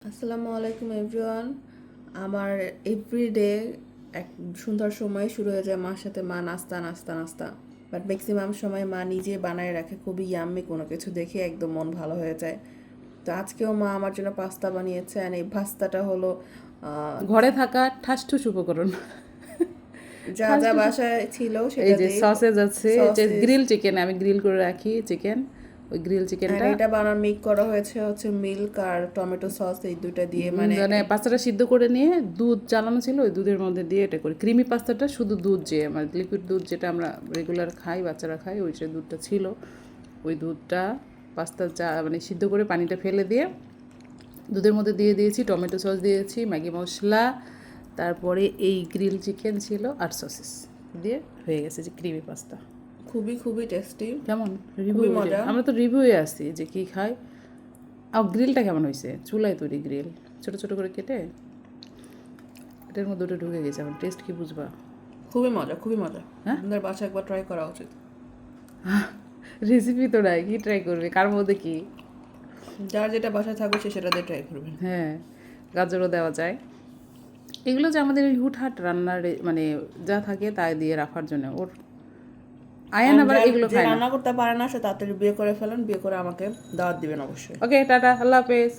আসসালামু আলাইকুম এভরিওয়ান। আমার এভরিডে এক সুন্দর সময় শুরু হয়ে যায় মার সাথে, মা নাস্তা নাস্তা নাস্তা, বাট ম্যাক্সিমাম সময় মা নিজে বানায় রাখে খুবই ইয়াম্মি কোনো কিছু দেখে একদম মন ভালো হয়ে যায়। তো আজকেও মা আমার জন্য পাস্তা বানিয়েছে, আর এই পাস্তাটা হলো ঘরে থাকা ঠাসঠুস উপকরণ। যা যা ঠাসঠুস বাসায় ছিল এই সেটা যে দিয়ে সসেজ আছে, যে সসেস। গ্রিল চিকেন আমি গ্রিল করে রাখি চিকেন, ওই গ্রিল আর চিকেনটা এটা বানার মেক করা হয়েছে হচ্ছে মিল্ক আর টমেটো সস, এই দুইটা দিয়ে মানে মানে পাস্তাটা সিদ্ধ করে নিয়ে দুধ জ্বালানো ছিল, ওই দুধের মধ্যে দিয়ে এটা করি। ক্রিমি পাস্তাটা শুধু দুধ, যে আমার লিকুইড দুধ যেটা আমরা রেগুলার খাই, বাচ্চারা খাই, ওই যে দুধটা ছিল, ওই দুধটা পাস্তা মানে সিদ্ধ করে পানিটা ফেলে দিয়ে দুধের মধ্যে দিয়ে দিয়েছি, টমেটো সস দিয়েছি, ম্যাগি মশলা, তারপরে এই গ্রিল চিকেন ছিল আর সসেস দিয়ে হয়ে গেছে যে ক্রিমি পাস্তা। খুবই খুবই টেস্টি, কেমন রিভিউ? খুবই মজা। আমরা তো রিভিউয়ে আসছি যে কী খাই। আর গ্রিলটা কেমন হয়েছে? চুলায় তৈরি গ্রিল, ছোটো ছোটো করে কেটে এটার মধ্যে ওটা ঢুকে গেছে। এখন টেস্ট কি বুঝবা? খুবই মজা, খুবই মজা। হ্যাঁ, আপনাদের বাসায় একবার ট্রাই করা উচিত। রেসিপি তো নাই, কি ট্রাই করবে, কার মধ্যে কি? যার যেটা বাসায় থাকবে সে সেটা দিয়ে ট্রাই করবেন। হ্যাঁ, গাজরও দেওয়া যায়। এগুলো যে আমাদের এই হুটহাট রান্নার মানে যা থাকে তাই দিয়ে রাখার জন্য। ওর আয়ান আবার এগুলো যে খায় না। রান্না করতে পারে না সে তাড়াতাড়ি বিয়ে করে ফেলেন, বিয়ে করে আমাকে দাওয়াত দিবেন অবশ্যই। ওকে, টাটা, আল্লাহ হাফেজ।